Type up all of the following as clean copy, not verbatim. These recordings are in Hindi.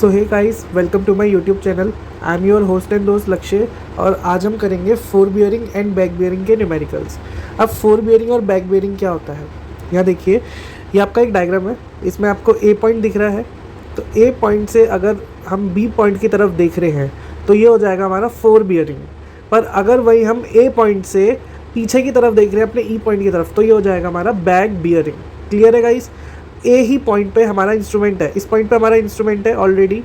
So hey guys, welcome to my YouTube channel. I am your host and दोस्त लक्ष्य और आज हम करेंगे fore bearing and back bearing के न्यूमेरिकल्स। अब फोर बियरिंग और बैक बियरिंग क्या होता है, यहाँ देखिए, ये आपका एक डायग्राम है। इसमें आपको ए पॉइंट दिख रहा है, तो ए पॉइंट से अगर हम बी पॉइंट की तरफ देख रहे हैं तो ये हो जाएगा हमारा फोर बियरिंग। पर अगर वही हम ए पॉइंट से पीछे की तरफ देख रहे हैं अपने ई पॉइंट की तरफ, तो ये हो जाएगा हमारा बैक बियरिंग। क्लियर है गाइस? ए ही पॉइंट पे हमारा इंस्ट्रूमेंट है, इस पॉइंट पे हमारा इंस्ट्रूमेंट है ऑलरेडी,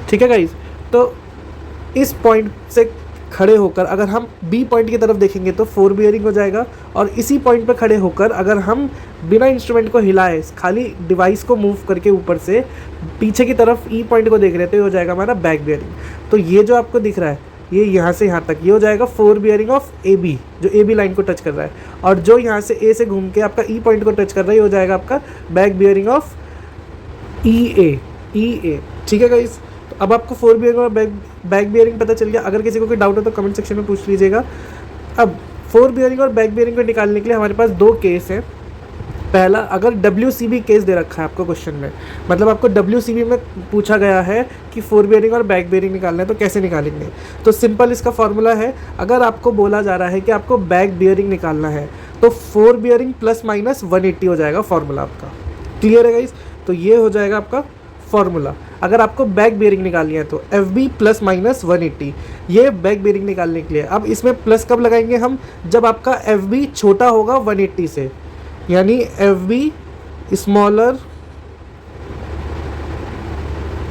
ठीक है गाइस। तो इस पॉइंट से खड़े होकर अगर हम बी पॉइंट की तरफ देखेंगे तो फोर बियरिंग हो जाएगा, और इसी पॉइंट पे खड़े होकर अगर हम बिना इंस्ट्रूमेंट को हिलाए खाली डिवाइस को मूव करके ऊपर से पीछे की तरफ ई पॉइंट को देख रहे हैं तो ये हो जाएगा हमारा बैक बियरिंग। तो ये जो आपको दिख रहा है ये यहाँ से यहाँ तक ये हो जाएगा fore bearing of A B, जो ए बी लाइन को टच कर रहा है, और जो यहाँ से ए से घूम के आपका ई पॉइंट को टच कर रहा है ये हो जाएगा आपका बैक बियरिंग ऑफ ई ए। ठीक है गाइस, तो अब आपको फोर बियरिंग और बैक बियरिंग पता चल गया। अगर किसी को कोई डाउट हो तो कमेंट सेक्शन में पूछ लीजिएगा। अब फोर बियरिंग और बैक बियरिंग को निकालने के लिए हमारे पास दो केस हैं। पहला, अगर WCB केस दे रखा है आपको क्वेश्चन में, मतलब आपको WCB में पूछा गया है कि फोर बियरिंग और बैक बियरिंग निकालना है तो कैसे निकालेंगे, तो सिंपल इसका फॉर्मूला है। अगर आपको बोला जा रहा है कि आपको बैक बियरिंग निकालना है तो फोर बियरिंग प्लस माइनस 180 हो जाएगा फॉर्मूला आपका। क्लियर है गाइस? तो ये हो जाएगा आपका फॉर्मूला। अगर आपको बैक बियरिंग निकालनी है तो FB प्लस माइनस 180, ये बैक बियरिंग निकालने के लिए। अब इसमें प्लस कब लगाएंगे हम? जब आपका FB छोटा होगा 180 से, यानी FB स्मॉलर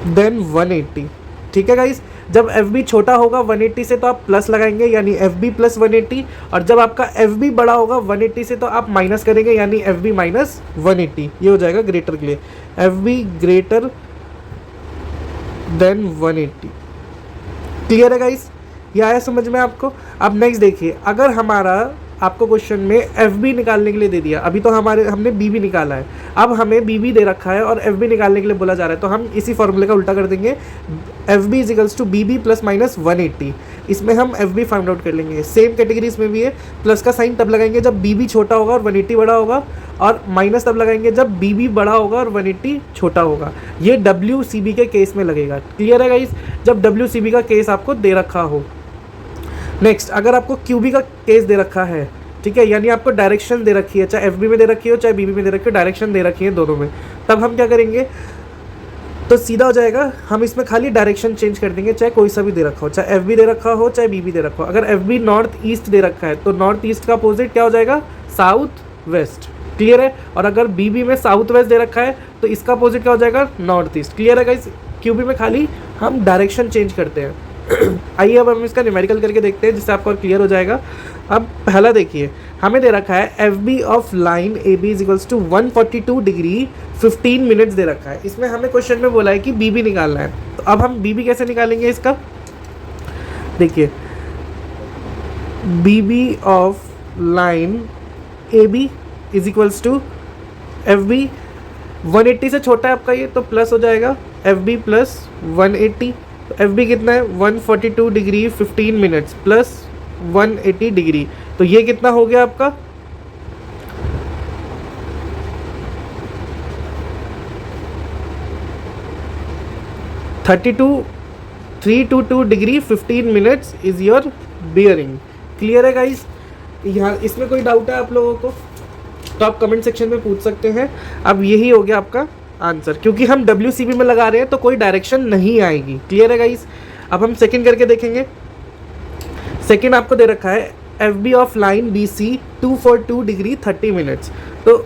देन 180। ठीक है गाइस, जब FB छोटा होगा 180 से तो आप प्लस लगाएंगे यानी FB प्लस 180, और जब आपका FB बड़ा होगा 180 से तो आप माइनस करेंगे यानी FB माइनस 180। ये हो जाएगा ग्रेटर के लिए, FB ग्रेटर देन 180। क्लियर है गाइस? ये आया समझ में आपको? अब नेक्स्ट देखिए, अगर हमारा आपको क्वेश्चन में FB निकालने के लिए दे दिया, अभी तो हमने BB निकाला है, अब हमें BB दे रखा है और FB निकालने के लिए बोला जा रहा है, तो हम इसी फॉर्मूले का उल्टा कर देंगे। FB equals to BB plus minus 180। इसमें हम FB फाइंड आउट कर लेंगे। सेम कैटेगरी इसमें भी है, प्लस का साइन तब लगाएंगे जब BB छोटा होगा और 180 बड़ा होगा, और माइनस तब लगाएंगे जब BB बड़ा होगा और 180 छोटा होगा। ये WCB के केस में लगेगा। क्लियर है गाइस? जब WCB का केस आपको दे रखा हो। नेक्स्ट, अगर आपको QB का केस दे रखा है, ठीक है, यानी आपको डायरेक्शन दे रखी है, चाहे FB में दे रखी हो चाहे BB में दे रखी हो, डायरेक्शन दे रखी है दोनों में, तब हम क्या करेंगे? तो सीधा हो जाएगा, हम इसमें खाली डायरेक्शन चेंज कर देंगे, चाहे कोई सा भी दे रखा हो, चाहे FB दे रखा हो चाहे BB दे रखा हो। अगर FB नॉर्थ ईस्ट दे रखा है तो नॉर्थ ईस्ट का अपोजिट क्या हो जाएगा? South west. क्लियर है? और अगर BB में साउथ वेस्ट दे रखा है तो इसका अपोजिट क्या हो जाएगा? North east. क्लियर है गाइस? QB में खाली हम डायरेक्शन चेंज करते हैं। आइए अब हम इसका न्यूमेरिकल करके देखते हैं जिससे आपको और क्लियर हो जाएगा। अब पहला देखिए, हमें दे रखा है FB of line AB is equals to 142 degree 15 minutes दे रखा है। इसमें हमें क्वेश्चन में बोला है कि BB निकालना है, तो अब हम BB कैसे निकालेंगे इसका? देखिए, BB of line AB is equals to FB 180 से छोटा है आपका ये, तो प्लस हो जाएगा FB प्लस 180। तो FB कितना है? 142 डिग्री 15 मिनट्स प्लस 180 डिग्री, तो ये कितना हो गया आपका? Thirty 322 degree 15 minutes is your bearing. Clear है गाइस? यहाँ इसमें कोई डाउट है आप लोगों को तो आप कमेंट सेक्शन में पूछ सकते हैं। अब यही हो गया आपका आंसर, क्योंकि हम WCB में लगा रहे हैं तो कोई डायरेक्शन नहीं आएगी। क्लियर है गाइस? अब हम सेकंड करके देखेंगे। सेकंड आपको दे रखा है FB of line BC 242 degree 30 minutes, तो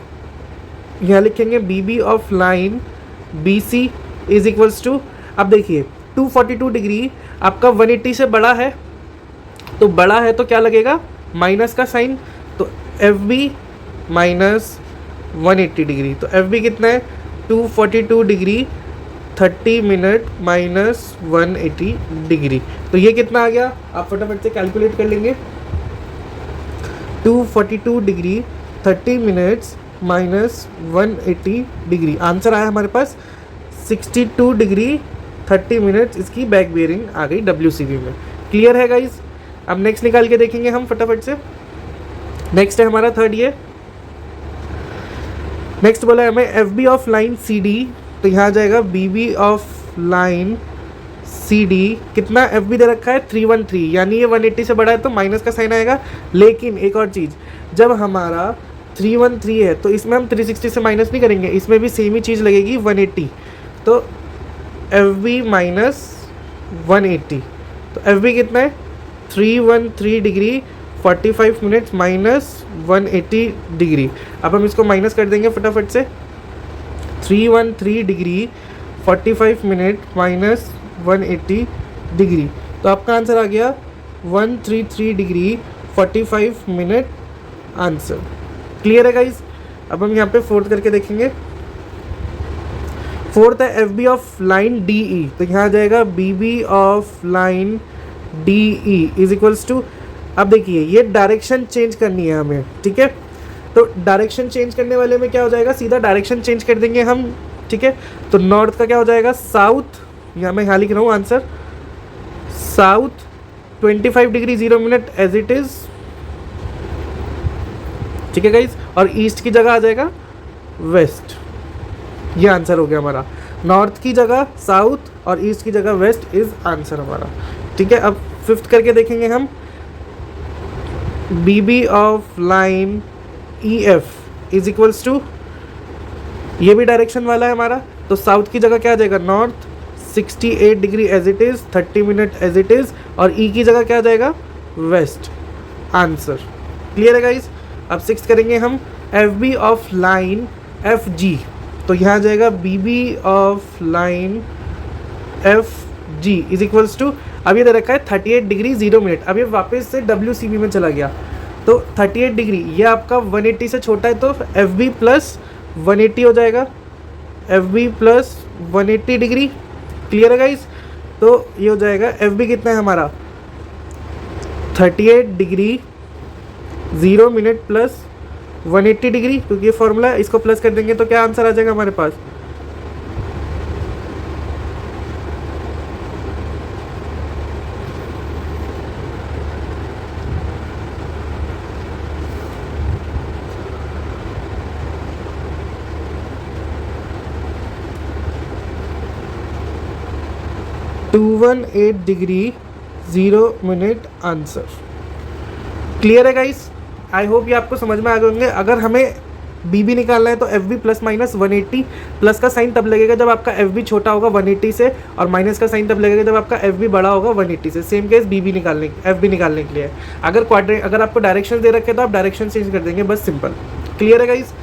यहाँ लिखेंगे BB of line BC is equals to, अब देखिए 242 डिग्री आपका 180 से बड़ा है, तो बड़ा है तो क्या लगेगा? माइनस का साइन, तो FB माइनस 180 डिग्री, तो FB कितना है? 242 डिग्री 30 मिनट माइनस 180 डिग्री, तो ये कितना आ गया? आप फटाफट से कैलकुलेट कर लेंगे। 242 degree 30 minutes minus 180 degree, answer आया हमारे पास 62 डिग्री 30 मिनट्स। इसकी बैक बियरिंग आ गई WCB में। क्लियर है गाइज? अब नेक्स्ट निकाल के देखेंगे हम फटाफट से। नेक्स्ट है हमारा थर्ड ये, नेक्स्ट बोला है हमें FB ऑफ लाइन CD, तो यहाँ आ जाएगा BB of line C D, कितना एफ बी दे रखा है 313, यानी ये 180 से बड़ा है तो माइनस का साइन आएगा। लेकिन एक और चीज़, जब हमारा 313 है तो इसमें हम 360 से माइनस नहीं करेंगे, इसमें भी सेम ही चीज़ लगेगी 180, तो एफ बी माइनस 180, तो एफ बी कितना है 313 डिग्री 45 मिनट्स माइनस 180 डिग्री। अब हम इसको माइनस कर देंगे फटाफट से, 313 डिग्री 45 मिनट माइनस 180 डिग्री, तो आपका आंसर आ गया 133 डिग्री 45 मिनट आंसर। क्लियर है गाइज। अब हम यहाँ पे फोर्थ करके देखेंगे। फोर्थ है F B of line D E, तो यहाँ आ जाएगा B B of line D E is equals to, अब देखिए ये डायरेक्शन चेंज करनी है हमें, ठीक है, तो डायरेक्शन चेंज करने वाले में क्या हो जाएगा, सीधा डायरेक्शन चेंज कर देंगे हम, ठीक है, तो नॉर्थ का क्या हो जाएगा साउथ, यहाँ मैं यहाँ लिख रहा हूँ answer south 25 degree 0 minute as it is, ठीक है गाइज, और ईस्ट की जगह आ जाएगा वेस्ट, ये आंसर हो गया हमारा। नॉर्थ की जगह साउथ और ईस्ट की जगह वेस्ट इज आंसर हमारा, ठीक है। अब फिफ्थ करके देखेंगे हम, B B of line E F is equals to, ये भी डायरेक्शन वाला है हमारा, तो साउथ की जगह क्या आ जाएगा north 68 degree as it is 30 minute as it is, और ई की जगह क्या आ जाएगा वेस्ट, आंसर। क्लियर है गाइज। अब सिक्स करेंगे हम, F B of line F G, तो यहाँ आ जाएगा B B of line F G is equals to, अब ये दे रखा है 38 डिग्री 0 मिनट, अब ये वापस से डब्ल्यू सी बी में चला गया, तो 38 डिग्री ये आपका 180 से छोटा है, तो एफ बी प्लस 180 हो जाएगा, F B plus 180 degree. Clear है गाइस, तो ये हो जाएगा एफ बी कितना है हमारा 38 डिग्री 0 मिनट प्लस 180 डिग्री, क्योंकि ये फॉर्मूला है, इसको प्लस कर देंगे तो क्या आंसर आ जाएगा हमारे पास 218 डिग्री 0 मिनट आंसर। क्लियर है गाइस, आई होप ये आपको समझ में आ गए होंगे। अगर हमें बी बी निकालना है तो F B plus minus 180, plus का साइन तब लगेगा जब आपका एफ बी छोटा होगा 180 से, और माइनस का साइन तब लगेगा जब आपका एफ बी बड़ा होगा 180 से। सेम केस बी बी निकालने एफ बी निकालने के लिए, अगर आपको डायरेक्शन दे रखे तो आप डायरेक्शन चेंज कर देंगे, बस सिंपल। क्लियर है गाइस,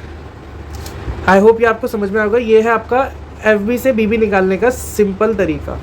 आई होप ये आपको समझ में आ गया। ये है आपका एफ बी से बी बी निकालने का सिंपल तरीका।